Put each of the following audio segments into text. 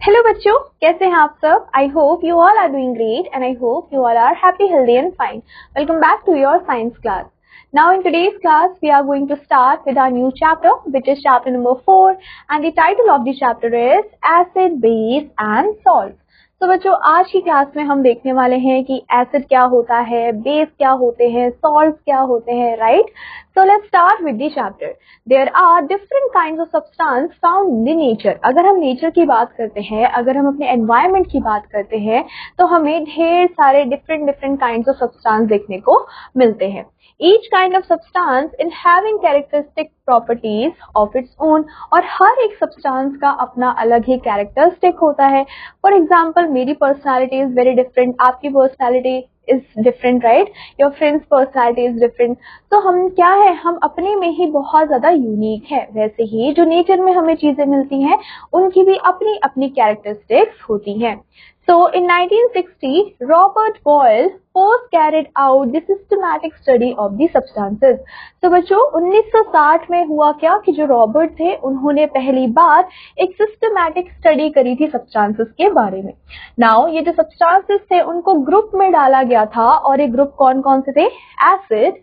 Hello बच्चों, कैसे हैं आप सब? I hope you all are doing great and I hope you all are happy, healthy and fine. Welcome back to your science class. Now in today's class we are going to start with our new chapter, which is chapter number 4, and the title of the chapter is acid, base and salts. तो बच्चों, आज की class में हम देखने वाले हैं कि एसिड क्या होता है, बेस क्या होते हैं, सॉल्ट्स क्या होते हैं, right? So let's start with the chapter. There are different kinds of substance found in nature. अगर हम नेचर की बात करते हैं, अगर हम अपने एनवायरनमेंट की बात करते हैं, तो हमें ढेर सारे different kinds of substance देखने को मिलते हैं. Each kind of substance in having characteristic properties of its own, और हर एक substance का अपना अलग ही characteristic होता है. For example, मेरी personality is very different, आपकी personality is different, right? Your friend's personality is different. तो हम क्या है, हम अपने में ही बहुत ज्यादा यूनिक है. वैसे ही जो नेचर में हमें चीजें मिलती हैं, उनकी भी अपनी अपनी कैरेक्टरिस्टिक्स होती हैं. So in 1960, Robert Boyle first carried out the systematic study of the substances. तो बच्चों, 1960 में हुआ क्या कि जो रॉबर्ट थे, उन्होंने पहली बार एक सिस्टमैटिक स्टडी करी थी सब्सटेंसेस के बारे में. नाउ ये जो सब्सटेंसेस थे, उनको ग्रुप में डाला गया था, और ये ग्रुप कौन कौन से थे? Acid,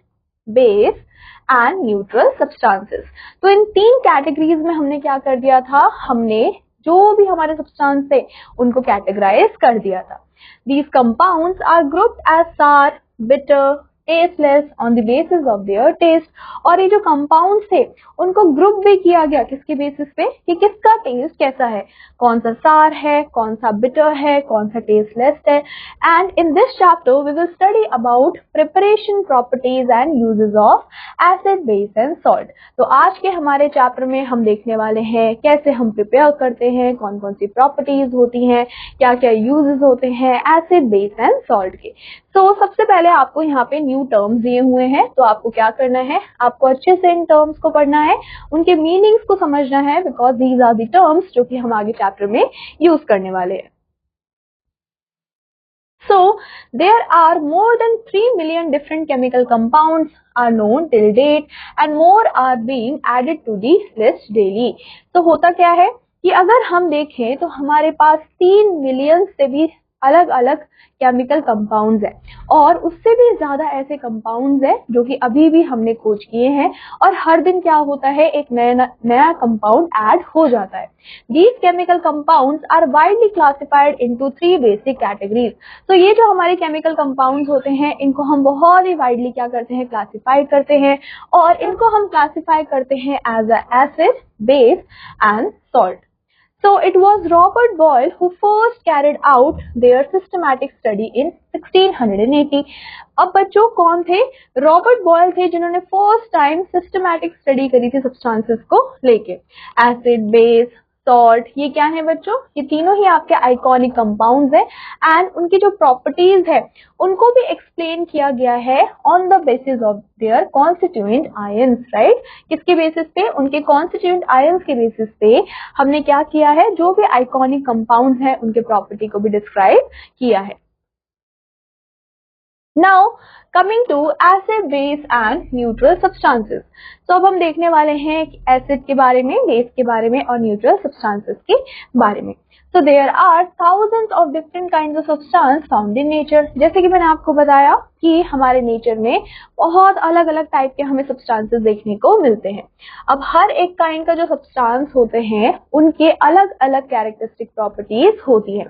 base and neutral substances. तो इन तीन कैटेगरीज में हमने क्या कर दिया था, हमने जो भी हमारे सब्सटेंस थे उनको कैटेगराइज कर दिया था. These compounds are grouped as sour, bitter, tasteless on the basis of their taste. और ये जो कंपाउंड्स थे उनको ग्रुप भी किया गया किसके बेसिस पे कि किसका टेस्ट कैसा है, कौन सा सार है, कौन सा बिटर है, कौन सा टेस्टलेस है. And in this chapter we will study about preparation properties and uses of acid, base and salt. तो आज के हमारे चैप्टर में हम देखने वाले हैं कैसे हम प्रिपेयर करते हैं, कौन कौन सी प्रॉपर्टीज होती हैं, क्या क्या यूजेस होते हैं एसिड, बेस एंड सॉल्ट के. तो सबसे पहले आपको यहाँ पे न्यू टर्म्स दिए हुए हैं, तो आपको क्या करना है, आपको अच्छे से इन टर्म्स को पढ़ना है, उनके मीनिंग्स को समझना है, because these are the terms जो कि हम आगे चैप्टर में यूज करने वाले हैं. So there are more than 3 million different chemical compounds are known till date and more are being added to the list daily. तो होता क्या है कि अगर हम देखें तो हमारे पास 3 मिलियन से भी अलग अलग केमिकल कंपाउंड्स हैं, और उससे भी ज्यादा ऐसे कंपाउंड्स हैं जो कि अभी भी हमने खोज किए हैं, और हर दिन क्या होता है, एक नया कंपाउंड ऐड हो जाता है. These chemical compounds are widely classified into 3 basic categories. तो ये जो हमारे केमिकल कंपाउंड्स होते हैं, इनको हम बहुत ही वाइडली क्या करते हैं, क्लासिफाई करते हैं, और इनको हम क्लासिफाई करते हैं as a acid, base and salt. So it was Robert Boyle who first carried out their systematic study in 1680. अब बच्चों कौन थे? रॉबर्ट बॉयल थे जिन्होंने फर्स्ट टाइम सिस्टमैटिक स्टडी करी थी सब्सटेंसेस को लेके. एसिड, बेस, सॉल्ट, ये क्या है बच्चों? ये तीनों ही आपके आइकॉनिक कंपाउंड्स हैं, एंड उनकी जो प्रॉपर्टीज है उनको भी एक्सप्लेन किया गया है on the basis of there constituent ions, right? किसके बेसिस पे? उनके कॉन्स्टिट्यूएंट आयंस के बेसिस पे हमने क्या किया है, जो भी आइकॉनिक कंपाउंड्स हैं उनके प्रॉपर्टी को भी डिस्क्राइब किया है. Now coming to acid, base and neutral substances. तो अब हम देखने वाले हैं एसिड के बारे में, बेस के बारे में और न्यूट्रल सब्सटेंसेस के बारे में. So there are thousands of different kinds of substance found in nature. जैसे कि मैंने आपको बताया कि हमारे नेचर में बहुत अलग अलग टाइप के हमें सब्सटेंसेस देखने को मिलते हैं. अब हर एक काइंड का जो सब्सटेंस होते हैं उनके अलग अलग कैरेक्टरिस्टिक प्रॉपर्टीज होती हैं.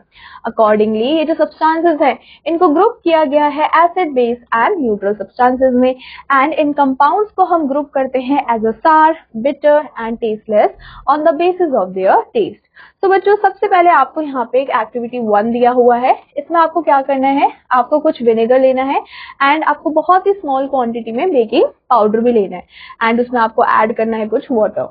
अकॉर्डिंगली ये जो सब्सटेंसेस हैं इनको ग्रुप किया गया है acid, base and neutral substances में, एंड इन कंपाउंड्स को हम ग्रुप करते हैं as a sour, bitter and tasteless on the basis of their taste. तो बच्चों सबसे पहले आपको यहाँ पे एक एक्टिविटी 1 दिया हुआ है. इसमें आपको क्या करना है, आपको कुछ विनेगर लेना है, एंड आपको बहुत ही स्मॉल क्वांटिटी में बेकिंग पाउडर भी लेना है, एंड उसमें आपको ऐड करना है कुछ वाटर.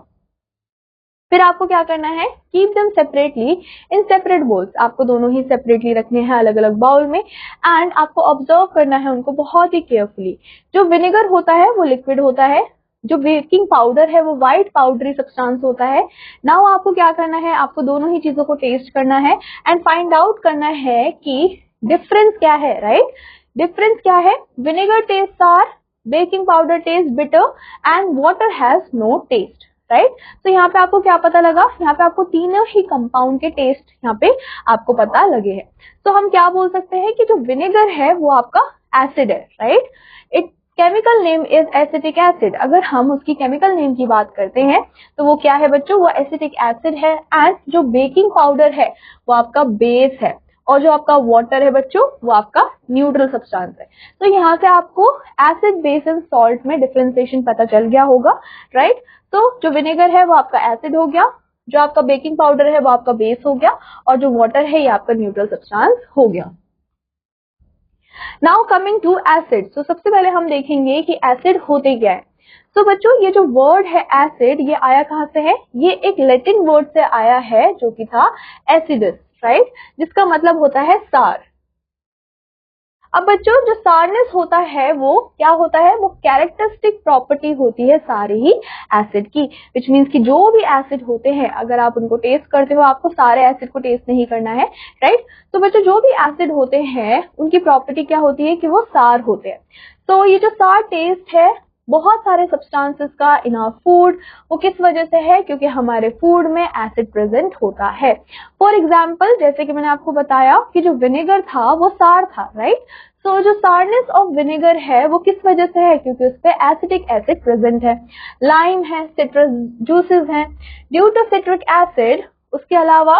फिर आपको क्या करना है, keep them separately in separate bowls. आपको दोनों ही सेपरेटली रखने हैं अलग अलग बाउल में, एंड आपको ऑब्जर्व करना है उनको बहुत ही केयरफुली. जो विनेगर होता है वो लिक्विड होता है, जो बेकिंग पाउडर है वो व्हाइट पाउडरी सब्सटेंस होता है. नाउ आपको क्या करना है, आपको दोनों ही चीजों को टेस्ट करना है एंड फाइंड आउट करना है कि डिफरेंस क्या है, राइट? डिफरेंस क्या है? Vinegar taste sour, baking powder taste bitter and water has no taste, right. तो यहाँ पे आपको क्या पता लगा, यहाँ पे आपको तीनों ही कंपाउंड के टेस्ट यहाँ पे आपको पता लगे हैं। तो हम क्या बोल सकते हैं कि जो विनेगर है वो आपका एसिड है, right. It chemical name is acetic acid. अगर हम उसकी केमिकल नेम की बात करते हैं तो वो क्या है बच्चों, वो एसिटिक एसिड है। एंड जो बेकिंग पाउडर है वो आपका बेस है, और जो आपका वाटर है बच्चों वो आपका न्यूट्रल सब्सटेंस है। तो यहाँ से आपको एसिड बेस एंड सॉल्ट में डिफरेंशिएशन पता चल गया होगा, राइट। तो जो विनेगर है वो आपका एसिड हो गया, जो आपका बेकिंग पाउडर है वो आपका बेस हो गया, और जो वाटर है ये आपका न्यूट्रल सब्सटेंस हो गया। Now coming to acid. तो सबसे पहले हम देखेंगे कि एसिड होते क्या है। तो बच्चों ये जो वर्ड है एसिड, ये आया कहाँ से है, ये एक लैटिन वर्ड से आया है जो कि था एसिडस, राइट, जिसका मतलब होता है सार। अब बच्चों जो सारनेस होता है वो क्या होता है, वो कैरेक्टरिस्टिक प्रॉपर्टी होती है सारे ही एसिड की, विच मीन्स कि जो भी एसिड होते हैं अगर आप उनको टेस्ट करते हो, आपको सारे एसिड को टेस्ट नहीं करना है, राइट। तो बच्चों जो भी एसिड होते हैं उनकी प्रॉपर्टी क्या होती है कि वो सार होते हैं। तो ये जो सार टेस्ट है बहुत सारे सब्सटेंसेस का इन आवर फूड, वो किस वजह से है, क्योंकि हमारे फूड में एसिड प्रेजेंट होता है। फॉर एग्जाम्पल जैसे कि मैंने आपको बताया कि जो विनेगर था वो सार था, राइट। तो जो सारनेस ऑफ विनेगर है वो किस वजह से है, क्योंकि उस पे एसिडिक एसिड प्रेजेंट है। लाइम है, सिट्रस जूसेस हैं, ड्यू टू सिट्रिक एसिड। उसके अलावा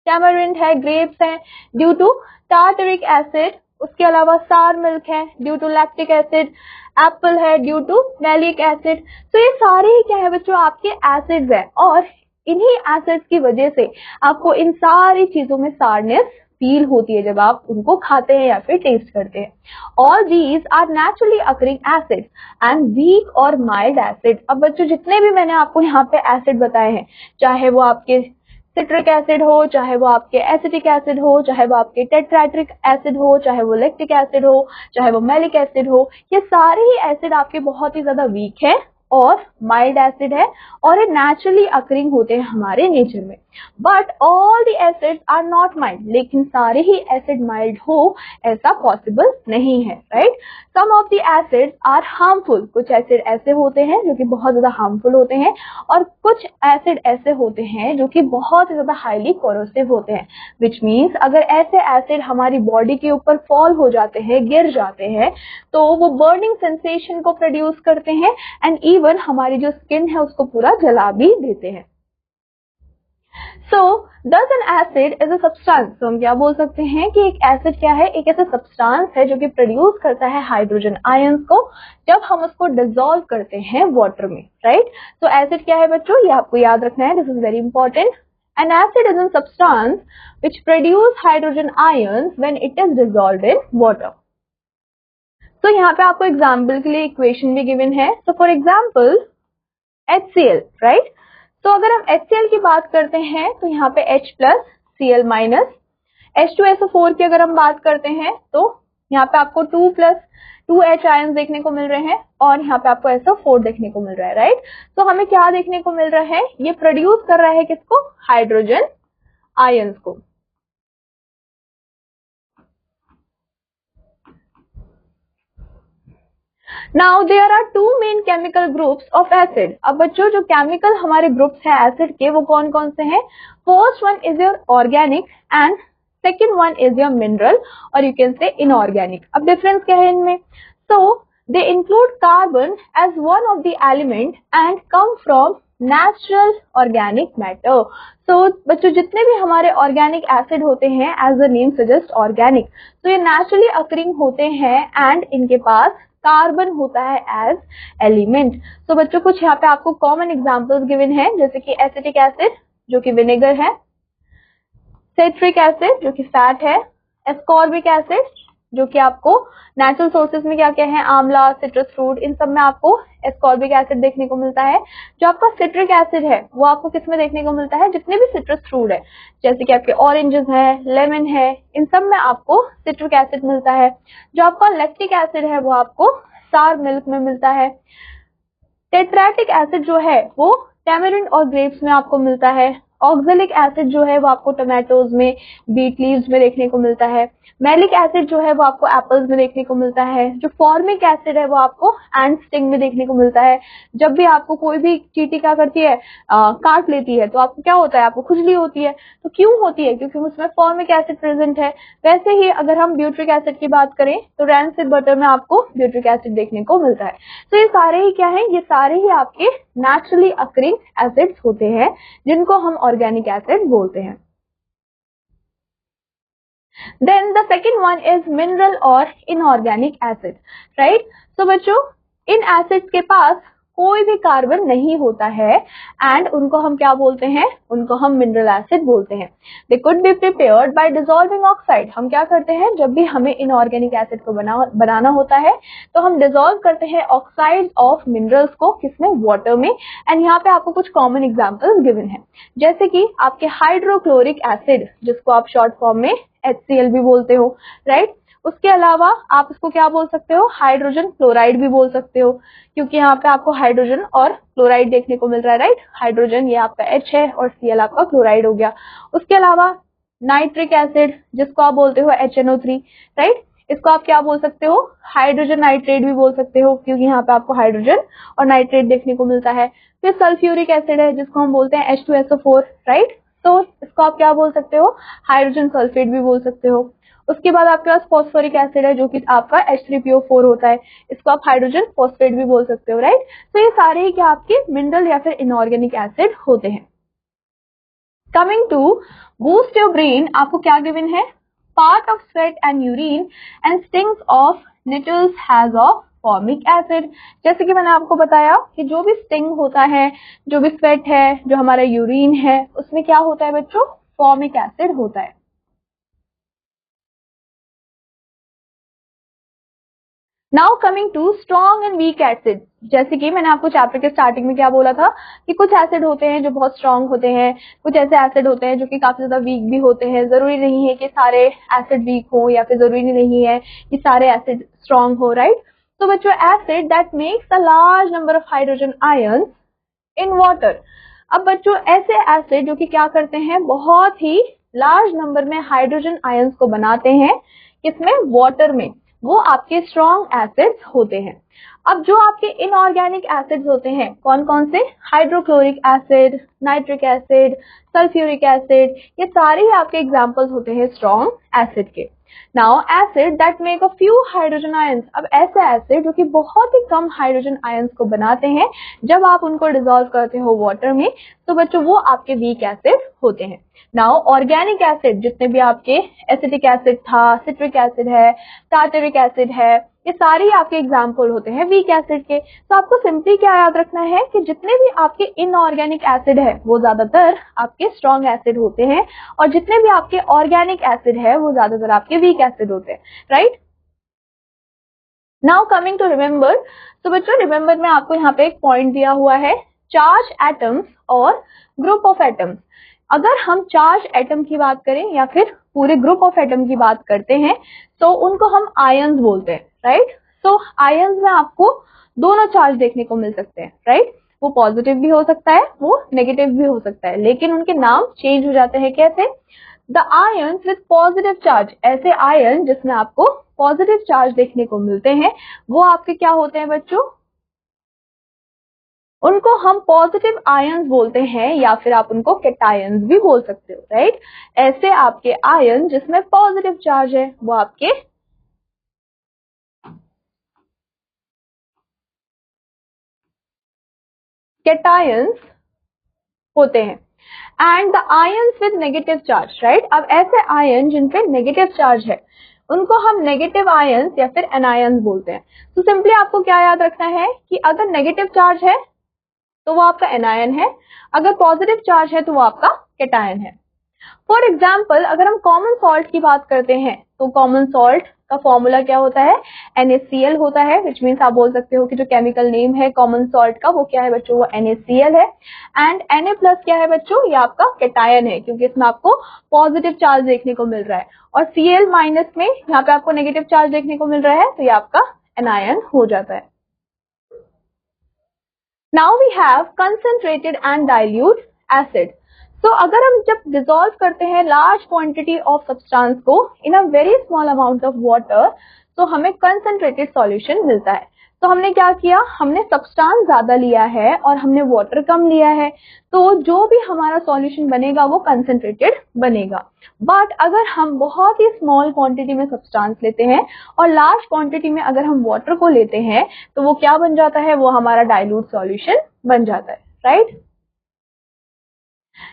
टैमरिंड है, ग्रेप्स हैं, ड्यू टू टार्टरिक एसिड। उसके अलावा सार मिल्क है, due to lactic acid. Apple है, ड्यू टू मैलिक एसिड। तो ये सारे ही क्या है बच्चों, आपके एसिड्स है, और इन्हीं एसिड्स की वजह से आपको इन सारी चीजों में सारनेस फील होती है जब आप उनको खाते हैं या फिर टेस्ट करते हैं। All these are naturally occurring acid and weak और माइल्ड एसिड। अब बच्चों जितने भी मैंने आपको यहाँ पे एसिड बताए हैं, चाहे वो आपके सिट्रिक एसिड हो, चाहे वो आपके एसिटिक एसिड हो, चाहे वो आपके टेट्राट्रिक एसिड हो, चाहे वो लैक्टिक एसिड हो, चाहे वो मैलिक एसिड हो, ये सारे ही एसिड आपके बहुत ही ज्यादा वीक है और माइल्ड एसिड है, और ये नेचुरली अकरिंग होते हैं हमारे नेचर में। But all the acids are not mild, लेकिन सारे ही एसिड माइल्ड हो ऐसा पॉसिबल नहीं है, right. Some of the acids are harmful. कुछ एसिड ऐसे होते हैं जो कि बहुत ज्यादा हार्मफुल होते हैं, और कुछ एसिड ऐसे होते हैं जो कि बहुत ही ज्यादा हाईली कोरोसिव होते हैं, विच मीन्स अगर ऐसे एसिड हमारी बॉडी के ऊपर फॉल हो जाते हैं, गिर जाते हैं, तो वो बर्निंग सेंसेशन को प्रोड्यूस करते हैं, एंड इवन हमारी जो स्किन है उसको पूरा जला भी देते हैं। So, thus an acid is a substance. तो हम क्या बोल सकते हैं कि एक एसिड क्या है, एक ऐसा सब्सटेंस है जो कि प्रोड्यूस करता है हाइड्रोजन आयंस को जब हम उसको डिसॉल्व करते हैं वाटर में, राइट। तो एसिड क्या है बच्चों, ये आपको याद रखना है, this is very important. An acid is a substance which produce hydrogen ions when it is dissolved in water. तो यहाँ पे आपको एग्जाम्पल के लिए इक्वेशन भी गिवन है। तो फॉर एग्जाम्पल HCl, राइट। तो अगर हम HCl की बात करते हैं तो यहाँ पे H plus Cl minus, H2SO4 की अगर हम बात करते हैं तो यहाँ पे आपको 2 प्लस 2H आयंस देखने को मिल रहे हैं, और यहाँ पे आपको SO4 देखने को मिल रहा है, राइट। तो हमें क्या देखने को मिल रहा है, ये प्रोड्यूस कर रहा है किसको, हाइड्रोजन आयंस को। Now there are two main chemical groups of acid. अब बच्चों जो केमिकल हमारे ग्रुप्स हैं एसिड के वो कौन कौन से हैं, first one is your organic and second one is your mineral, और यू कैन से इनऑर्गेनिक। अब डिफरेंस क्या है इनमें, so they include carbon as one of the element and come from natural organic matter. So बच्चों जितने भी हमारे organic acid होते हैं, as the name suggest organic, तो ये नेचुरली अकरिंग होते हैं एंड इनके पास कार्बन होता है एज एलिमेंट। तो बच्चों कुछ यहाँ पे आपको कॉमन एग्जांपल्स गिवन है, जैसे कि एसिटिक एसिड जो कि विनेगर है, सिट्रिक एसिड जो कि फैट है, एस्कॉर्बिक एसिड जो कि आपको नेचुरल सोर्सेज में क्या क्या है, आंवला, सिट्रस फ्रूट, इन सब में आपको एस्कॉर्बिक एसिड देखने को मिलता है। जो आपका सिट्रिक एसिड है वो आपको किस में देखने को मिलता है, जितने भी सिट्रस फ्रूट है, जैसे कि आपके ऑरेंजेस है, लेमन है, इन सब में आपको सिट्रिक एसिड मिलता है। जो आपका लैक्टिक एसिड है वो आपको सार मिल्क में मिलता है। टेट्राटिक एसिड जो है वो टैमरिंड और ग्रेप्स में आपको मिलता है, ऑक्जेलिक एसिड जो है वो आपको टोमेटोज में, बीट लीव्स में देखने को मिलता है। मैलिक एसिड जो है वो आपको एप्पल्स में देखने को मिलता है। जो फॉर्मिक एसिड है वो आपको एंड स्टिंग में देखने को मिलता है। जब भी आपको कोई भी चींटी क्या करती है, काट लेती है, तो आपको क्या होता है, आपको खुजली होती है। तो क्यों होती है? क्योंकि उसमें फॉर्मिक एसिड प्रेजेंट है। वैसे ही अगर हम ब्यूट्रिक एसिड की बात करें तो रैंसिड बटर में आपको ब्यूट्रिक एसिड देखने को मिलता है। तो ये सारे ही क्या है, ये सारे ही आपके नेचुरली अकरिंग एसिड्स होते हैं जिनको हम ऑर्गेनिक एसिड बोलते हैं। Then the second one is mineral or inorganic acid, right? So बच्चों, इन एसिड्स के पास कोई भी कार्बन नहीं होता है एंड उनको हम क्या बोलते हैं, उनको हम मिनरल एसिड बोलते हैं। They could be prepared by dissolving oxide. हम क्या करते हैं, जब भी हमें इनऑर्गेनिक एसिड को बनाना होता है तो हम डिसॉल्व करते हैं ऑक्साइड ऑफ मिनरल्स को, किसमें, वाटर में। एंड यहाँ पे आपको कुछ कॉमन एग्जांपल्स गिवन है, जैसे कि आपके हाइड्रोक्लोरिक एसिड, जिसको आप शॉर्ट फॉर्म में HCl भी बोलते हो, राइट। उसके अलावा आप इसको क्या बोल सकते हो, हाइड्रोजन क्लोराइड भी बोल सकते हो, क्योंकि यहाँ पे आपको हाइड्रोजन और क्लोराइड देखने को मिल रहा है, राइट। हाइड्रोजन ये आपका H है और Cl आपका क्लोराइड हो गया। उसके अलावा नाइट्रिक एसिड, जिसको आप बोलते हो HNO3, राइट। इसको आप क्या बोल सकते हो, हाइड्रोजन नाइट्रेट भी बोल सकते हो, क्योंकि यहाँ पे आपको हाइड्रोजन और नाइट्रेट देखने को मिलता है। फिर सल्फ्यूरिक एसिड है, जिसको हम बोलते हैं H2SO4, राइट। तो इसको आप क्या बोल सकते हो, हाइड्रोजन सल्फेट भी बोल सकते हो। उसके बाद आपके पास फॉस्फोरिक एसिड है, जो कि आपका H3PO4 होता है, इसको आप हाइड्रोजन फॉस्फेट भी बोल सकते हो, राइट। तो ये सारे ही क्या आपके मिनरल या फिर इनऑर्गेनिक एसिड होते हैं। Coming to boost your brain, आपको क्या गिवन है, part of sweat and urine and stings of nettles has of formic acid. जैसे कि मैंने आपको बताया कि जो भी स्टिंग होता है, जो भी स्वेट है, जो हमारा यूरिन है, उसमें क्या होता है बच्चों, फॉर्मिक एसिड होता है। Now coming to strong and weak acid, जैसे कि मैंने आपको चैप्टर के स्टार्टिंग में क्या बोला था कि कुछ एसिड होते हैं जो बहुत स्ट्रॉन्ग होते हैं, कुछ ऐसे एसिड होते हैं जो कि काफी ज्यादा वीक भी होते हैं। जरूरी नहीं है कि सारे एसिड वीक हो या फिर जरूरी नहीं है कि सारे एसिड स्ट्रॉन्ग हो, राइट। तो बच्चों, acid that makes a large number of hydrogen ions in water. अब बच्चों, ऐसे एसिड जो कि क्या करते हैं, बहुत ही लार्ज नंबर में हाइड्रोजन आयंस को बनाते हैं, किसमें, वाटर में, वो आपके स्ट्रॉन्ग एसिड्स होते हैं। अब जो आपके इनऑर्गेनिक एसिड्स होते हैं, कौन कौन से, hydrochloric acid, nitric acid, sulphuric acid, ये सारे ही आपके एग्जांपल्स होते हैं स्ट्रॉन्ग एसिड के। Now acid that make a few hydrogen ions, अब ऐसे एसिड जो कि बहुत ही कम हाइड्रोजन आयंस को बनाते हैं, जब आप उनको डिसॉल्व करते हो वाटर में, तो बच्चों वो आपके वीक एसिड होते हैं। नाउ ऑर्गेनिक एसिड, जितने भी आपके एसिटिक एसिड था, सिट्रिक एसिड है, टार्टरिक एसिड है, ये सारे आपके एग्जाम्पल होते हैं वीक एसिड के। तो आपको सिंपली क्या याद रखना है कि जितने भी आपके इनऑर्गेनिक एसिड है वो ज्यादातर आपके स्ट्रॉन्ग एसिड होते हैं, और जितने भी आपके ऑर्गेनिक एसिड है वो ज्यादातर आपके वीक एसिड होते हैं, right. Now coming to remember, तो बच्चों रिमेंबर में आपको यहाँ पे एक पॉइंट दिया हुआ है, चार्ज एटम्स और ग्रुप ऑफ एटम्स। अगर हम चार्ज एटम की बात करें या फिर पूरे ग्रुप ऑफ एटम की बात करते हैं तो उनको हम आयंस बोलते हैं, राइट। तो आयंस में आपको दोनों चार्ज देखने को मिल सकते हैं, राइट। वो पॉजिटिव भी हो सकता है, वो नेगेटिव भी हो सकता है, लेकिन उनके नाम चेंज हो जाते हैं। कैसे, the ions with positive charge, ऐसे आयन जिसमें आपको पॉजिटिव चार्ज देखने को मिलते हैं, वो आपके क्या होते हैं बच्चों, उनको हम पॉजिटिव आयंस बोलते हैं, या फिर आप उनको कैटायंस भी बोल सकते हो, राइट। ऐसे आपके आयन जिसमें पॉजिटिव चार्ज है वो आपके कैटायंस होते हैं। And the ions with negative charge, right. अब ऐसे आयन जिन पे नेगेटिव चार्ज है उनको हम नेगेटिव आयंस या फिर एनायंस बोलते हैं। तो सिंपली आपको क्या याद रखना है कि अगर नेगेटिव चार्ज है तो वो आपका एनायन है, अगर पॉजिटिव चार्ज है तो वो आपका कैटायन है। फॉर एग्जाम्पल, अगर हम कॉमन सॉल्ट की बात करते हैं तो कॉमन सॉल्ट का फॉर्मूला क्या होता है, NaCl होता है, विच मीन्स आप बोल सकते हो कि जो केमिकल नेम है कॉमन सॉल्ट का वो क्या है बच्चों, वो NaCl है। एंड Na+ क्या है बच्चों, ये आपका कैटायन है, क्योंकि इसमें आपको पॉजिटिव चार्ज देखने को मिल रहा है, और Cl- में यहाँ पे आपको नेगेटिव चार्ज देखने को मिल रहा है, तो ये आपका एनायन हो जाता है। Now we have concentrated and dilute acid. सो अगर हम जब डिसॉल्व करते हैं लार्ज क्वांटिटी ऑफ सब्सटेंस को in a very small amount of water, तो हमें कंसंट्रेटेड सॉल्यूशन मिलता है। तो हमने क्या किया, हमने सब्सटेंस ज्यादा लिया है और हमने वाटर कम लिया है, तो जो भी हमारा सॉल्यूशन बनेगा वो कंसंट्रेटेड बनेगा। बट अगर हम बहुत ही स्मॉल क्वांटिटी में सब्सटेंस लेते हैं और लार्ज क्वांटिटी में अगर हम वाटर को लेते हैं, तो वो क्या बन जाता है, वो हमारा डाइल्यूट सॉल्यूशन बन जाता है, right.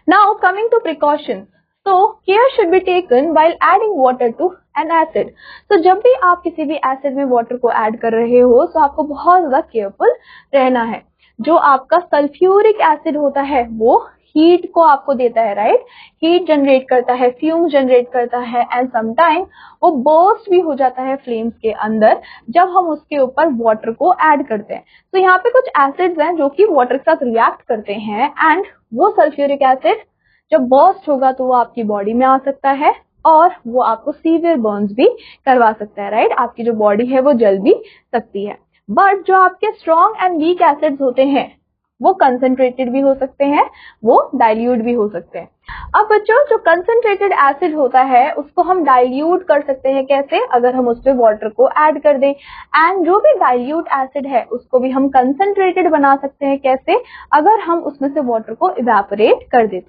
Now coming to precautions. So care should be taken while adding water to an acid. So जब भी आप किसी भी एसिड में वाटर को ऐड कर रहे हो, तो आपको बहुत ज्यादा केयरफुल रहना है। जो आपका सल्फ्यूरिक एसिड होता है वो हीट को आपको देता है, राइट। हीट जनरेट करता है, फ्यूम जनरेट करता है, एंड समटाइम वो बर्स्ट भी हो जाता है फ्लेम्स के अंदर जब हम उसके ऊपर वाटर को ऐड करते हैं। तो यहाँ पे कुछ एसिड्स हैं जो कि वाटर के साथ रिएक्ट करते हैं, एंड वो सल्फ्यूरिक एसिड जब बर्स्ट होगा तो वो आपकी बॉडी में आ सकता है और वो आपको सीवियर बर्न्स भी करवा सकता है, राइट। आपकी जो बॉडी है वो जल भी सकती है। बट जो आपके स्ट्रॉन्ग एंड वीक एसिड्स होते हैं वो कंसंट्रेटेड भी हो सकते हैं, वो डाइल्यूट भी हो सकते हैं। अब बच्चों, जो कंसंट्रेटेड एसिड होता है उसको हम डाइल्यूट कर सकते हैं कैसे, अगर हम उसमें वाटर को ऐड कर दें। एंड जो भी डाइल्यूट एसिड है उसको भी हम कंसंट्रेटेड बना सकते हैं कैसे, अगर हम उसमें से वाटर को इवेपोरेट कर दें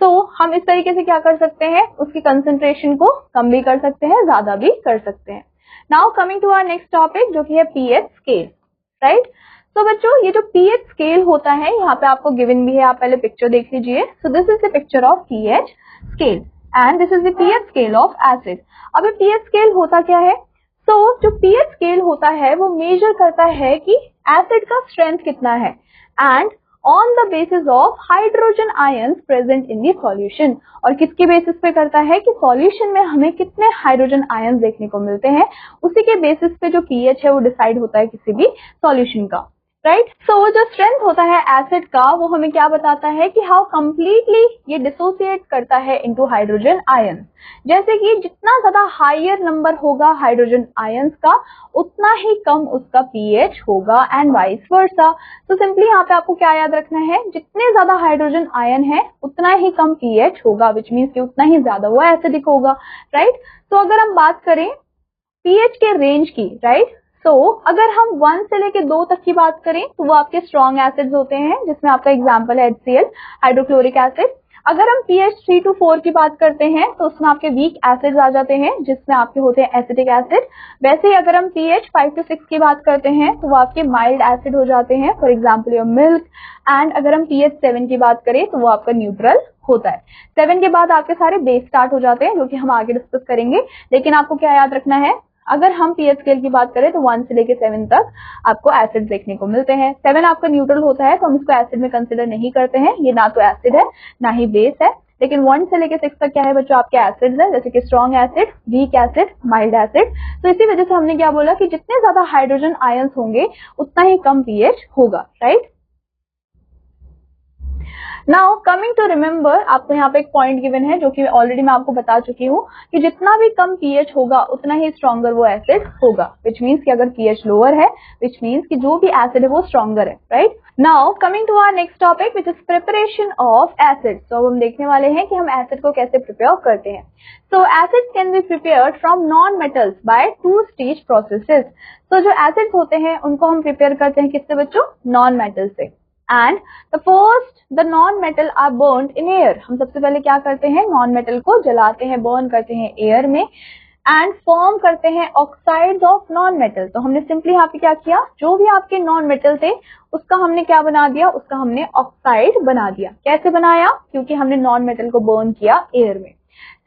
तो हम इस तरीके से क्या कर सकते हैं, उसकी कंसंट्रेशन को कम भी कर सकते हैं, ज्यादा भी कर सकते हैं। Now coming to our next topic जो कि है पीएच स्केल, राइट। तो बच्चों, ये जो पीएच स्केल होता है यहाँ पे आपको गिवन भी है, आप पहले पिक्चर देख लीजिए। So this is the picture of pH scale and this is the pH scale of acid. अब पीएच स्केल होता क्या है, तो जो पीएच स्केल होता है वो मेजर करता है कि एसिड का स्ट्रेंथ कितना है and on the basis of hydrogen ions present in the solution. और किसके बेसिस पे करता है कि सॉल्यूशन में हमें कितने हाइड्रोजन आयंस देखने को मिलते हैं, उसी के बेसिस पे जो पीएच है वो डिसाइड होता है किसी भी सॉल्यूशन का, राइट। सो जो स्ट्रेंथ होता है एसिड का वो हमें क्या बताता है कि हाउ कंप्लीटली ये डिसोसिएट करता है इनटू हाइड्रोजन आयंस। जैसे कि जितना ज्यादा हायर नंबर होगा हाइड्रोजन आयंस का उतना ही कम उसका पीएच होगा एंड वाइस वर्सा। तो सिंपली यहाँ पे आपको क्या याद रखना है, जितने ज्यादा हाइड्रोजन आयन है उतना ही कम पीएच होगा, विच मीन्स कि उतना ही ज्यादा वो एसिडिक होगा, राइट। तो अगर हम बात करें पीएच के रेंज की, राइट, तो अगर हम 1 से लेके 2 तक की बात करें तो वो आपके स्ट्रॉन्ग एसिड्स होते हैं, जिसमें आपका एग्जांपल है HCl हाइड्रोक्लोरिक एसिड। अगर हम pH 3 to 4 की बात करते हैं तो उसमें आपके वीक एसिड्स आ जाते हैं, जिसमें आपके होते हैं एसिटिक एसिड। वैसे ही अगर हम pH 5 to 6 की बात करते हैं तो वो आपके माइल्ड एसिड हो जाते हैं, for example your milk. And अगर हम pH 7 की बात करें तो वो आपका न्यूट्रल होता है। 7 के बाद आपके सारे बेस स्टार्ट हो जाते हैं, जो कि हम आगे डिस्कस करेंगे। लेकिन आपको क्या याद रखना है, अगर हम पीएच स्केल की बात करें तो 1 से लेके 7 तक आपको एसिड देखने को मिलते हैं। 7 आपका न्यूट्रल होता है तो हम इसको एसिड में कंसिडर नहीं करते हैं, ये ना तो एसिड है ना ही बेस है। लेकिन 1 से लेके 6 तक क्या है बच्चों, आपके एसिड्स है, जैसे कि strong acid, weak acid, mild acid. तो इसी वजह से हमने क्या बोला कि जितने ज्यादा हाइड्रोजन आयंस होंगे उतना ही कम पीएच होगा, right. Now coming to remember, आपको यहाँ पे एक पॉइंट गिवन है जो कि ऑलरेडी मैं आपको बता चुकी हूँ कि जितना भी कम पीएच होगा उतना ही स्ट्रॉन्गर वो एसिड होगा, विच मीन्स कि अगर पीएच लोअर है विच मीन्स कि जो भी एसिड है वो स्ट्रॉन्गर है, right. Now coming to our next topic which is preparation of acid. तो अब हम देखने वाले हैं कि हम एसिड को कैसे प्रिपेयर करते हैं। So acid can be prepared from non metals by 2 stage processes. तो जो एसिड्स होते हैं उनको हम प्रिपेयर करते हैं किससे बच्चों, नॉन मेटल से। And the first the non metal are burned in air. हम सबसे पहले क्या करते हैं, नॉन मेटल को जलाते हैं, बर्न करते हैं एयर में एंड फॉर्म करते हैं ऑक्साइड्स ऑफ नॉन मेटल। तो हमने सिंपली यहाँ पे क्या किया, जो भी आपके नॉन मेटल थे उसका हमने क्या बना दिया, उसका हमने ऑक्साइड बना दिया। कैसे बनाया, क्योंकि हमने नॉन मेटल को बर्न किया एयर में।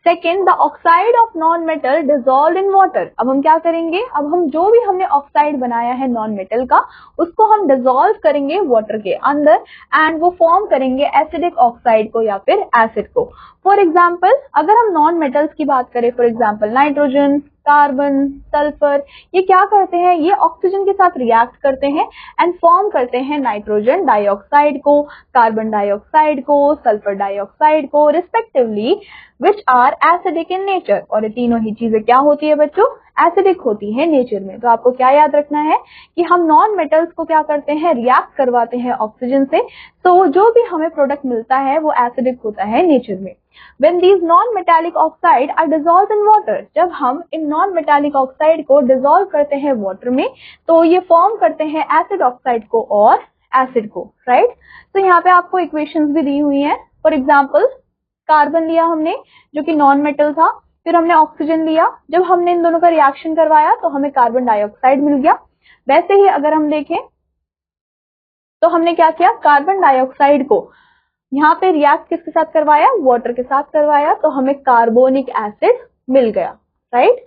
Second, the oxide of non metal dissolve in water. अब हम क्या करेंगे, अब हम जो भी हमने ऑक्साइड बनाया है नॉन मेटल का उसको हम डिसॉल्व करेंगे वाटर के अंदर एंड वो फॉर्म करेंगे एसिडिक ऑक्साइड को या फिर एसिड को। फॉर एग्जाम्पल अगर हम नॉन मेटल्स की बात करें, for example nitrogen, carbon, sulphur, ये क्या करते हैं, ये ऑक्सीजन के साथ रिएक्ट करते हैं एंड फॉर्म करते हैं नाइट्रोजन डाइऑक्साइड को, कार्बन डाइऑक्साइड को, सल्फर डाइऑक्साइड को respectively, which are acidic in nature. और ये तीनों ही चीजें क्या होती है बच्चों, एसिडिक होती है नेचर में। तो आपको क्या याद रखना है कि हम नॉन मेटल्स को क्या करते हैं, रिएक्ट करवाते हैं ऑक्सीजन से, तो जो भी हमें प्रोडक्ट मिलता है वो एसिडिक होता है नेचर में। When these non-metallic oxide are dissolved in water, जब हम इन non-metallic oxide को dissolve करते हैं वाटर में तो ये फॉर्म करते हैं एसिड ऑक्साइड को और एसिड को, राइट। तो यहाँ पे आपको इक्वेशंस भी दी हुई हैं। फॉर एग्जाम्पल कार्बन लिया हमने जो कि नॉन मेटल था, फिर हमने ऑक्सीजन लिया, जब हमने इन दोनों का रिएक्शन करवाया तो हमें कार्बन डाइऑक्साइड मिल गया। वैसे ही अगर हम देखें तो हमने क्या किया, कार्बन डाइऑक्साइड को यहाँ पे रिएक्ट किसके साथ करवाया, वाटर के साथ करवाया, तो हमें कार्बोनिक एसिड मिल गया, राइट।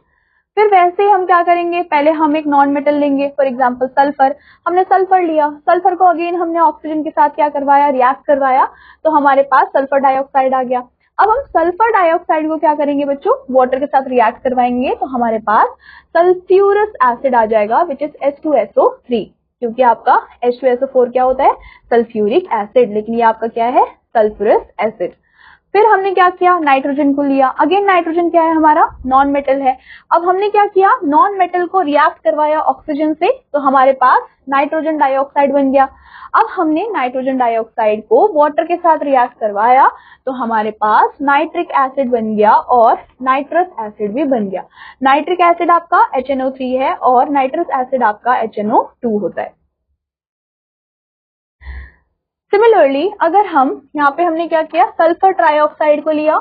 फिर वैसे ही हम क्या करेंगे, पहले हम एक नॉन मेटल लेंगे, फॉर एग्जांपल सल्फर, हमने सल्फर लिया, सल्फर को अगेन हमने ऑक्सीजन के साथ क्या करवाया, रिएक्ट करवाया, तो हमारे पास सल्फर डाइऑक्साइड आ गया। अब हम सल्फर डाइऑक्साइड को क्या करेंगे बच्चों, वाटर के साथ रिएक्ट करवाएंगे, तो हमारे पास सल्फ्यूरस एसिड आ जाएगा विच इज H2SO3, क्योंकि आपका H2SO4 क्या होता है, सल्फ्यूरिक एसिड, लेकिन ये आपका क्या है, सल्फ्यूरस एसिड। फिर हमने क्या किया, नाइट्रोजन को लिया, अगेन नाइट्रोजन क्या है, हमारा नॉन मेटल है। अब हमने क्या किया, नॉन मेटल को रिएक्ट करवाया ऑक्सीजन से, तो हमारे पास नाइट्रोजन डाइऑक्साइड बन गया। अब हमने नाइट्रोजन डाइऑक्साइड को वाटर के साथ रिएक्ट करवाया तो हमारे पास नाइट्रिक एसिड बन गया और नाइट्रस एसिड भी बन गया। नाइट्रिक एसिड आपका HNO3 है और नाइट्रस एसिड आपका HNO2 होता है। सिमिलरली अगर हम यहाँ पे हमने क्या किया, सल्फर ट्राइऑक्साइड को लिया,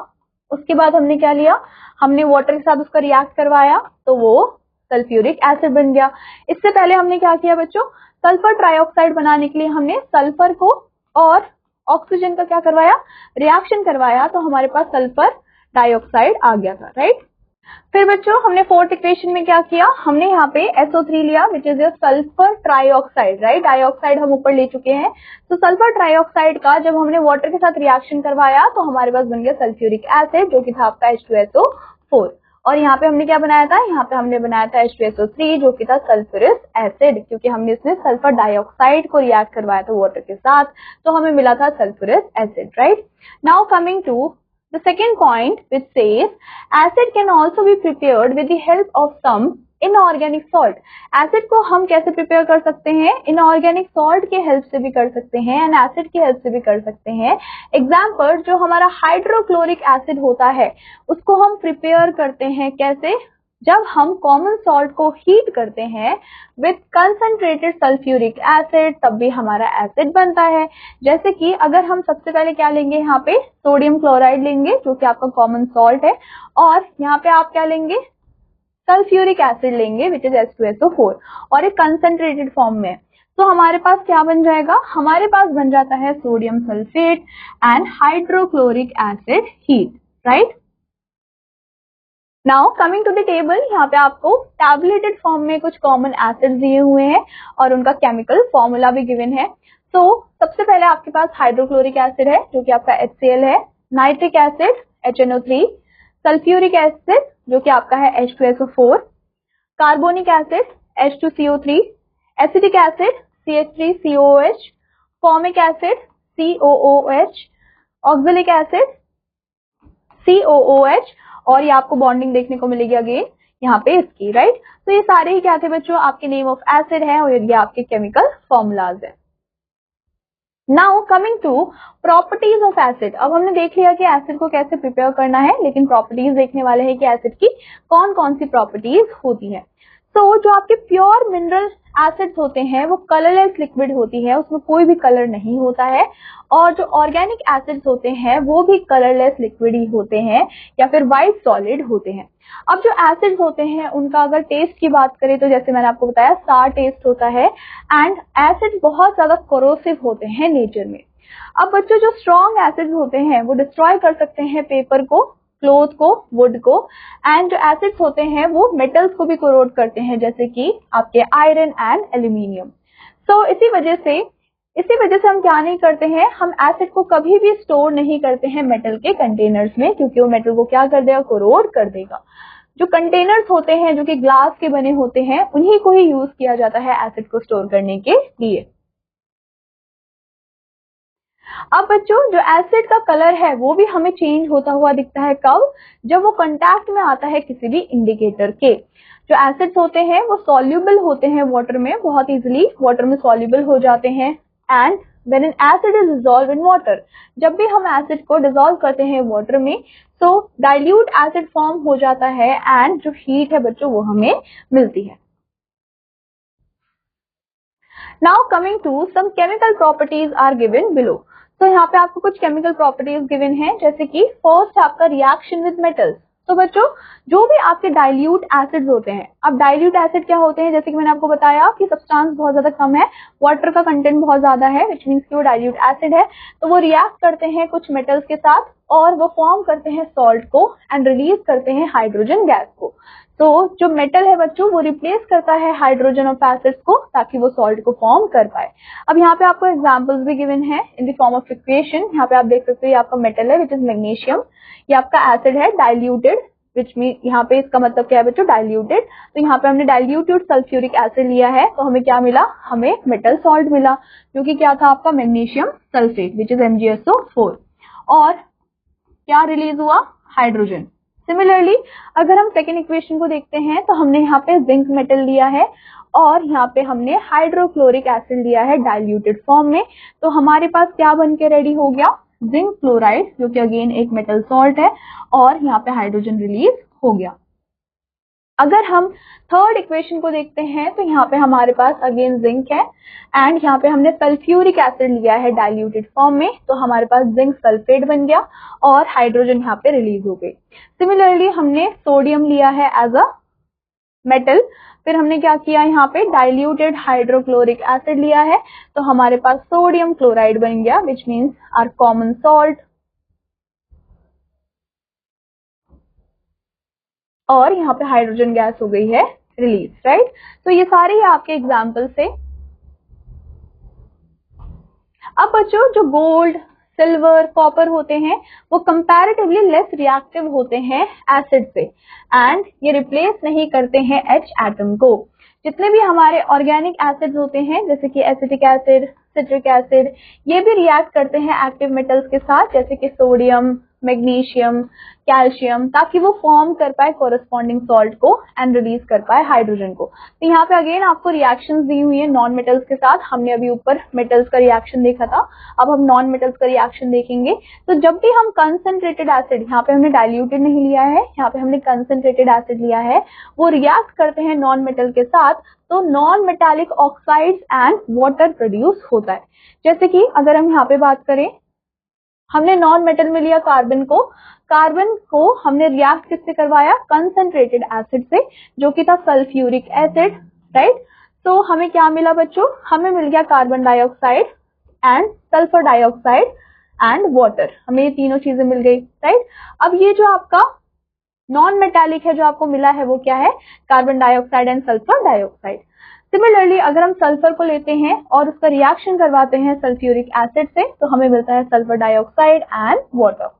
उसके बाद हमने क्या लिया, हमने वाटर के साथ उसका रिएक्ट करवाया तो वो सल्फ्यूरिक एसिड बन गया। इससे पहले हमने क्या किया बच्चों, सल्फर ट्राइऑक्साइड बनाने के लिए हमने सल्फर को और ऑक्सीजन का क्या करवाया, रिएक्शन करवाया, तो हमारे पास सल्फर डाइऑक्साइड आ गया था, राइट। फिर बच्चों हमने फोर्थ इक्वेशन में क्या किया, हमने यहाँ पे SO3 लिया which is your sulphur trioxide, right. Dioxide हम ऊपर ले चुके हैं, तो सल्फर ट्राइऑक्साइड का जब हमने वाटर के साथ रिएक्शन करवाया तो हमारे पास बन गया सल्फ्यूरिक एसिड जो कि था आपका H2SO4। और यहाँ पे हमने क्या बनाया था, यहाँ पे हमने बनाया था H2SO3 जो कि था सल्फ्यूरस एसिड, क्योंकि हमने इसमें सल्फर डाइऑक्साइड को रिएक्ट करवाया था वाटर के साथ, तो हमें मिला था sulphurous acid, right. Now coming to the second point which says acid can also be prepared with the help of some inorganic salt। Acid को हम कैसे प्रिपेयर कर सकते हैं, इनऑर्गेनिक सॉल्ट के हेल्प से भी कर सकते हैं एंड एसिड की हेल्प से भी कर सकते हैं। एग्जाम्पल, जो हमारा हाइड्रोक्लोरिक एसिड होता है उसको हम प्रिपेयर करते हैं कैसे, जब हम कॉमन सॉल्ट को हीट करते हैं विथ कंसंट्रेटेड सल्फ्यूरिक एसिड, तब भी हमारा एसिड बनता है। जैसे कि अगर हम सबसे पहले क्या लेंगे, यहाँ पे सोडियम क्लोराइड लेंगे जो कि आपका कॉमन सॉल्ट है, और यहाँ पे आप क्या लेंगे, सल्फ्यूरिक एसिड लेंगे विच इज H2SO4 और एक कंसंट्रेटेड फॉर्म में, तो हमारे पास क्या बन जाएगा, हमारे पास बन जाता है sodium sulphate and hydrochloric acid heat, right. Now coming to the table, यहाँ पे आपको टैबलेटेड फॉर्म में कुछ कॉमन एसिड्स दिए हुए हैं और उनका केमिकल फॉर्मूला भी गिवन है। तो सबसे पहले आपके पास हाइड्रोक्लोरिक एसिड है जो कि आपका HCl है, nitric acid HNO3, sulphuric acid जो कि आपका है H2SO4, carbonic acid H2CO3, acetic acid CH3COOH, formic acid COOH, oxalic acid COOH, और ये आपको बॉन्डिंग देखने को मिलेगी अगेन यहाँ पे इसकी, राइट। तो ये सारे ही क्या थे बच्चों, आपके नेम ऑफ एसिड है और ये आपके केमिकल फॉर्मूलाज है। Now coming to properties of acid, अब हमने देख लिया कि एसिड को कैसे प्रिपेयर करना है, लेकिन प्रॉपर्टीज देखने वाले हैं कि एसिड की कौन कौन सी प्रॉपर्टीज होती है। तो जो आपके प्योर मिनरल एसिड्स होते हैं वो कलरलेस लिक्विड होती है, उसमें कोई भी कलर नहीं होता है, और जो ऑर्गेनिक एसिड्स होते हैं वो भी कलरलेस लिक्विड ही होते हैं या फिर वाइट सॉलिड होते हैं। अब जो एसिड्स होते हैं उनका अगर टेस्ट की बात करें तो जैसे मैंने आपको बताया सार टेस्ट होता है, एंड एसिड बहुत ज्यादा कोरोसिव होते हैं नेचर में। अब बच्चों जो स्ट्रॉन्ग एसिड्स होते हैं वो डिस्ट्रॉय कर सकते हैं पेपर को, क्लोथ को, वुड को, एंड जो एसिड्स होते हैं वो मेटल्स को भी कोरोड करते हैं जैसे कि आपके आयरन एंड एल्यूमिनियम। सो इसी वजह से हम क्या नहीं करते हैं, हम एसिड को कभी भी स्टोर नहीं करते हैं मेटल के कंटेनर्स में, क्योंकि वो मेटल को क्या कर देगा, कोरोड कर देगा। जो कंटेनर्स होते हैं जो कि ग्लास के बने होते हैं उन्हीं को ही यूज किया जाता है एसिड को स्टोर करने के लिए। अब बच्चों जो एसिड का कलर है वो भी हमें चेंज होता हुआ दिखता है कब, जब वो कांटेक्ट में आता है किसी भी इंडिकेटर के। जो एसिड्स होते हैं वो सॉल्युबल होते हैं वाटर में, बहुत इजीली वाटर में सॉल्युबल हो जाते हैं। And when an acid is dissolve in water, जब भी हम एसिड को डिसॉल्व करते हैं वाटर में, तो डाइल्यूट एसिड फॉर्म हो जाता है एंड जो हीट है बच्चों वो हमें मिलती है। Now coming to some chemical properties are given below. तो यहाँ पे आपको कुछ केमिकल प्रॉपर्टीज गिवन है, जैसे कि फर्स्ट आपका रिएक्शन विद मेटल्स। तो बच्चों जो भी आपके डाइल्यूट एसिड्स होते हैं, अब डाइल्यूट एसिड क्या होते हैं, जैसे कि मैंने आपको बताया कि सब्सटेंस बहुत ज्यादा कम है, वाटर का कंटेंट बहुत ज्यादा है, विच मीन्स कि वो डाइल्यूट एसिड है, तो वो रिएक्ट करते हैं कुछ मेटल्स के साथ और वो फॉर्म करते हैं सॉल्ट को एंड रिलीज करते हैं हाइड्रोजन गैस को। तो जो मेटल है बच्चों वो रिप्लेस करता है हाइड्रोजन ऑफ एसिड्स को ताकि वो सॉल्ट को फॉर्म कर पाए। अब यहाँ पे आपको एग्जांपल्स भी गिवन है in the form of equation. यहाँ पे आप देख सकते हो ये आपका मेटल है विच इज मैग्नीशियम, ये आपका एसिड है डाइल्यूटेड, विच मीन यहाँ पे इसका मतलब क्या है बच्चों, डाइल्यूटेड। तो यहाँ पे हमने डाइल्यूटेड सल्फ्यूरिक एसिड लिया है, तो हमें क्या मिला, हमें मेटल सॉल्ट मिला, जो कि क्या था आपका magnesium sulphate which is MgSO4, और क्या रिलीज हुआ, हाइड्रोजन। सिमिलरली अगर हम सेकेंड इक्वेशन को देखते हैं तो हमने यहाँ पे जिंक मेटल लिया है और यहाँ पे हमने हाइड्रोक्लोरिक एसिड लिया है डाइल्यूटेड फॉर्म में, तो हमारे पास क्या बन के रेडी हो गया, जिंक क्लोराइड, जो कि अगेन एक मेटल सॉल्ट है, और यहाँ पे हाइड्रोजन रिलीज हो गया। अगर हम थर्ड इक्वेशन को देखते हैं तो यहाँ पे हमारे पास अगेन जिंक है एंड यहाँ पे हमने सल्फ्यूरिक एसिड लिया है डाइल्यूटेड फॉर्म में, तो हमारे पास जिंक सल्फेट बन गया और हाइड्रोजन यहाँ पे रिलीज हो गई। सिमिलरली हमने सोडियम लिया है एज अ मेटल, फिर हमने क्या किया, यहाँ पे डाइल्यूटेड हाइड्रोक्लोरिक एसिड लिया है, तो हमारे पास सोडियम क्लोराइड बन गया which means our common salt, और यहाँ पे हाइड्रोजन गैस हो गई है रिलीज, राइट। तो ये सारे आपके एग्जाम्पल से। अब बच्चों जो गोल्ड, सिल्वर, कॉपर होते हैं वो कंपैरेटिवली लेस रिएक्टिव होते हैं एसिड से एंड ये रिप्लेस नहीं करते हैं H एटम को। जितने भी हमारे ऑर्गेनिक एसिड्स होते हैं जैसे कि एसिटिक एसिड, सिट्रिक एसिड, ये भी रिएक्ट करते हैं एक्टिव मेटल्स के साथ जैसे कि सोडियम, मैग्नीशियम, कैल्शियम, ताकि वो फॉर्म कर पाए कोरस्पॉन्डिंग सॉल्ट को एंड रिलीज कर पाए हाइड्रोजन को। तो यहाँ पे अगेन आपको रिएक्शंस दी हुई है नॉन मेटल्स के साथ। हमने अभी ऊपर मेटल्स का रिएक्शन देखा था, अब हम नॉन मेटल्स का रिएक्शन देखेंगे। तो जब भी हम कंसंट्रेटेड एसिड, यहाँ पे हमने डाइल्यूटेड नहीं लिया है, यहाँ पे हमने कंसंट्रेटेड एसिड लिया है, वो रिएक्ट करते हैं नॉन मेटल के साथ, तो non metallic oxides and water produce होता है। जैसे कि अगर हम यहाँ पे बात करें, हमने नॉन मेटल में लिया कार्बन को हमने रिएक्ट किससे करवाया, कंसंट्रेटेड एसिड से, जो कि था सल्फ्यूरिक एसिड, राइट। तो हमें क्या मिला बच्चों, हमें मिल गया carbon dioxide and sulphur dioxide and water, हमें ये तीनों चीजें मिल गई, राइट। अब ये जो आपका नॉन मेटालिक है जो आपको मिला है वो क्या है, carbon dioxide and sulphur dioxide. Similarly अगर हम सल्फर को लेते हैं और उसका रिएक्शन करवाते हैं सल्फ्यूरिक एसिड से, तो हमें मिलता है sulphur dioxide and water.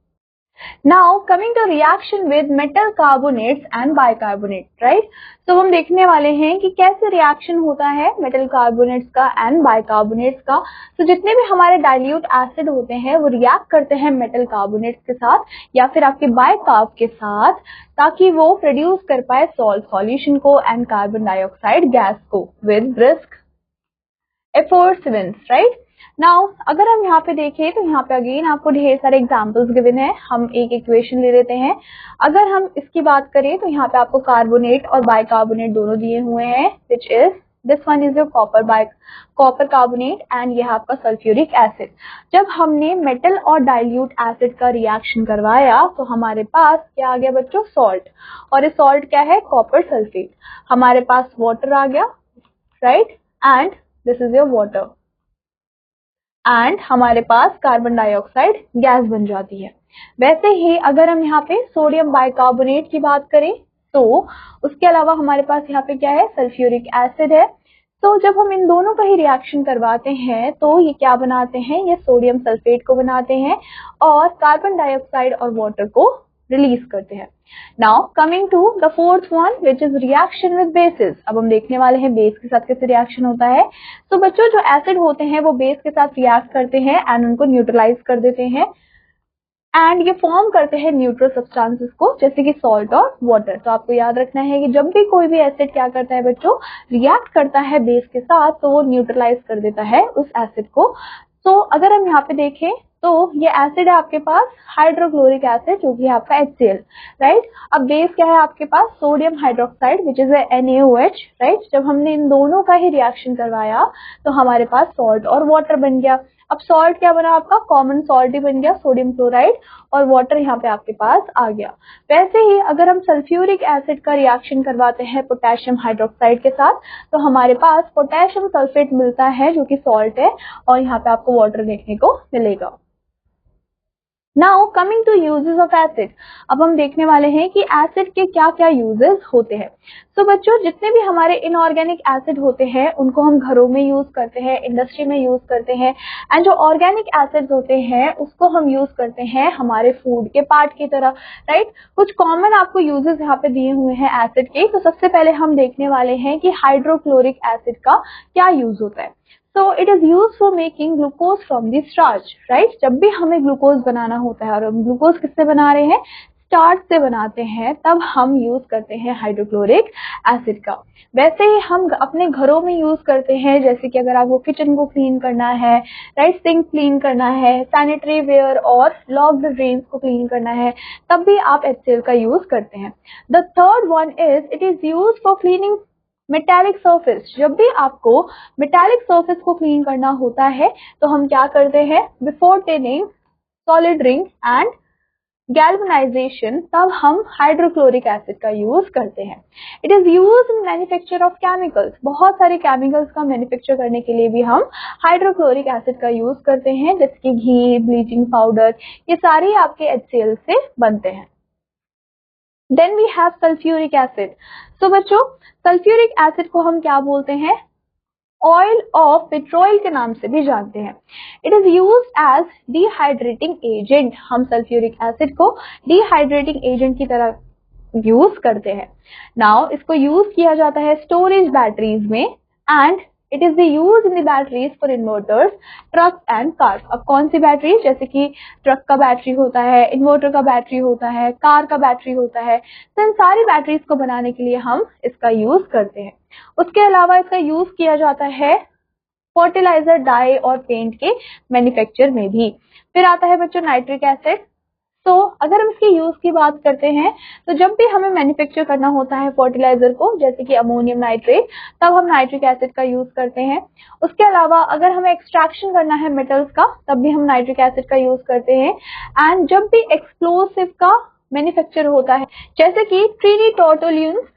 Now coming to reaction with metal carbonates and bicarbonate, right? तो हम देखने वाले हैं कि कैसे रिएक्शन होता है मेटल कार्बोनेट्स का एंड बाइकार्बोनेट्स का। तो जितने भी हमारे डाइल्यूट एसिड होते हैं वो रिएक्ट करते हैं मेटल कार्बोनेट्स के साथ या फिर आपके बाइकार्ब के साथ, ताकि वो प्रोड्यूस कर पाए सॉल्ट सॉल्यूशन को एंड कार्बन डाइऑक्साइड गैस को with brisk effervescence, right. नाउ अगर हम यहाँ पे देखें तो यहाँ पे अगेन आपको ढेर सारे एग्जांपल्स गिवन है। हम एक इक्वेशन ले लेते हैं। अगर हम इसकी बात करें तो यहाँ पे आपको कार्बोनेट और बाइकार्बोनेट दोनों दिए हुए हैं, which is this one is your copper carbonate and ये आपका सल्फ्यूरिक एसिड। जब हमने मेटल और डाइल्यूट एसिड का रिएक्शन करवाया तो हमारे पास क्या आ गया बच्चों, सॉल्ट, और ये सॉल्ट क्या है, कॉपर सल्फेट। हमारे पास वाटर आ गया, right, and this is your water, and हमारे पास कार्बन डाइऑक्साइड गैस बन जाती है। वैसे ही अगर हम यहाँ पे सोडियम बाइकार्बोनेट की बात करें तो उसके अलावा हमारे पास यहाँ पे क्या है, सल्फ्यूरिक एसिड है। तो जब हम इन दोनों का ही रिएक्शन करवाते हैं तो ये क्या बनाते हैं, ये सोडियम सल्फेट को बनाते हैं और कार्बन डाइऑक्साइड और वाटर को रिलीज करते हैं। Now coming to the fourth one which is reaction with bases. अब हम देखने वाले हैं बेस के साथ कैसे रिएक्शन होता है। तो बच्चों जो एसिड होते हैं वो बेस के साथ रिएक्ट करते हैं एंड उनको न्यूट्रलाइज कर देते हैं एंड ये फॉर्म करते हैं न्यूट्रल सब्सटेंसेस को, जैसे कि सॉल्ट और वाटर। तो आपको याद रखना है कि जब भी कोई भी एसिड क्या करता है बच्चों, रिएक्ट करता है बेस के साथ, तो वो न्यूट्रलाइज कर देता है उस एसिड को। तो अगर हम यहाँ पे देखें तो ये एसिड है आपके पास हाइड्रोक्लोरिक एसिड, जो कि है आपका HCl, राइट। अब बेस क्या है आपके पास, sodium hydroxide which is NaOH, right. जब हमने इन दोनों का ही रिएक्शन करवाया तो हमारे पास सॉल्ट और वाटर बन गया। अब सॉल्ट क्या बना आपका, कॉमन सॉल्ट ही बन गया, सोडियम क्लोराइड, और वाटर यहाँ पे आपके पास आ गया। वैसे ही अगर हम सल्फ्यूरिक एसिड का रिएक्शन करवाते हैं पोटेशियम हाइड्रोक्साइड के साथ, तो हमारे पास पोटेशियम सल्फेट मिलता है जो कि सॉल्ट है, और यहाँ पे आपको वाटर देखने को मिलेगा। Now coming to uses of acid. अब हम देखने वाले हैं कि एसिड के क्या क्या यूजेस होते हैं। तो बच्चों जितने भी हमारे इनऑर्गेनिक एसिड होते हैं उनको हम घरों में यूज करते हैं, इंडस्ट्री में यूज करते हैं, एंड जो ऑर्गेनिक एसिड होते हैं उसको हम यूज करते हैं हमारे फूड के पार्ट की तरह, राइट। कुछ कॉमन आपको यूजेस यहाँ पे दिए हुए हैं एसिड के। तो सबसे पहले हम देखने वाले हैं कि हाइड्रोक्लोरिक एसिड का क्या यूज होता है। So it is used for making glucose from the starch, right? जब भी हमें ग्लूकोज बनाना होता है, और हम ग्लूकोज किससे बना रहे हैं, स्टार्च से बनाते हैं, तब हम यूज करते हैं हाइड्रोक्लोरिक एसिड का। वैसे ही हम अपने घरों में यूज करते हैं, जैसे कि अगर आपको किचन को क्लीन करना है, राइट, सिंक क्लीन करना है, सैनिटरी वेयर और लॉक्ड ड्रेन्स को क्लीन करना है, तब भी आप HCl का यूज करते हैं। The third one is it is use for cleaning metallic surface. जब भी आपको मेटालिक सरफेस को क्लीन करना होता है तो हम क्या करते हैं, before tending solid ring and galvanisation, तब हम हाइड्रोक्लोरिक एसिड का यूज करते हैं। It is use in manufacture of chemicals. बहुत सारे केमिकल्स का मैन्युफैक्चर करने के लिए भी हम हाइड्रोक्लोरिक एसिड का यूज करते हैं, जैसे कि घी, ब्लीचिंग पाउडर, ये सारे आपके HCl से बनते हैं। Then we have sulfuric acid. So बच्चों सल्फ्यूरिक एसिड को हम क्या बोलते हैं, ऑयल ऑफ पेट्रोल के नाम से भी जानते हैं। It is used as dehydrating agent. हम सल्फ्यूरिक एसिड को डिहाइड्रेटिंग एजेंट की तरह यूज करते हैं। नाउ इसको यूज किया जाता है स्टोरेज बैटरीज में, and it is the use in the batteries for inverters, truck and cars. अब कौन सी बैटरी, जैसे कि ट्रक का बैटरी होता है, इन्वर्टर का बैटरी होता है, कार का बैटरी होता है, तो इन सारी बैटरीज को बनाने के लिए हम इसका यूज करते हैं। उसके अलावा इसका यूज किया जाता है फर्टिलाइजर, डाई और पेंट के मैन्युफैक्चर में भी। फिर आता है बच्चों नाइट्रिक एसिड। तो अगर हम इसके यूज की बात करते हैं तो जब भी हमें मैन्युफैक्चर करना होता है फर्टिलाइजर को, जैसे कि अमोनियम नाइट्रेट, तब हम नाइट्रिक एसिड का यूज करते हैं। उसके अलावा अगर हमें एक्सट्रैक्शन करना है मेटल्स का, तब भी हम नाइट्रिक एसिड का यूज करते हैं। एंड जब भी एक्सप्लोसिव का मैन्युफैक्चर होता है, जैसे कि ट्रिनिट्रोटोल्यून्स,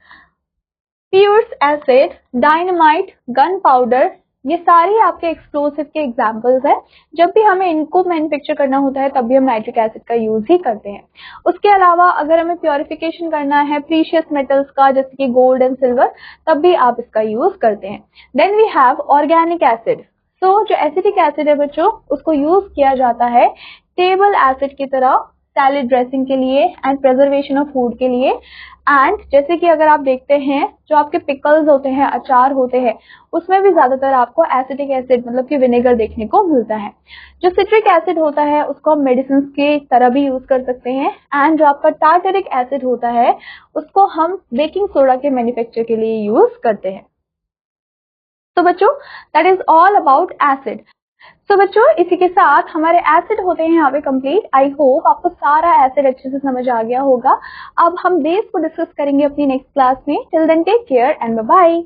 फ्यूर्स एसिड, डायनामाइट, गन पाउडर, ये सारे आपके एक्सप्लोसिव के एग्जाम्पल्स हैं। जब भी हमें इनको मैन्युफैक्चर करना होता है तब भी हम नाइट्रिक एसिड का यूज ही करते हैं। उसके अलावा अगर हमें प्योरिफिकेशन करना है प्रीशियस मेटल्स का, जैसे कि गोल्ड एंड सिल्वर, तब भी आप इसका यूज करते हैं। Then we have organic acid. तो जो एसिटिक एसिड है बच्चों, उसको यूज किया जाता है टेबल एसिड की तरह सैलेड ड्रेसिंग के लिए एंड प्रिजर्वेशन ऑफ फूड के लिए। एंड जैसे कि अगर आप देखते हैं जो आपके पिकल्स होते हैं, अचार होते हैं, उसमें भी ज्यादातर आपको एसिटिक एसिड मतलब कि विनेगर देखने को मिलता है। जो सिट्रिक एसिड होता है उसको हम मेडिसिन के तरह भी यूज कर सकते हैं, एंड जो आपका टार्टरिक एसिड होता है उसको हम बेकिंग सोडा के मैन्युफैक्चर के लिए यूज करते हैं। तो बच्चों that is all about acid. तो बच्चों इसी के साथ हमारे एसिड होते हैं यहाँ पे कंप्लीट। आई होप आपको सारा एसिड अच्छे से समझ आ गया होगा। अब हम बेस को डिस्कस करेंगे अपनी नेक्स्ट क्लास में। Till then take care and bye bye.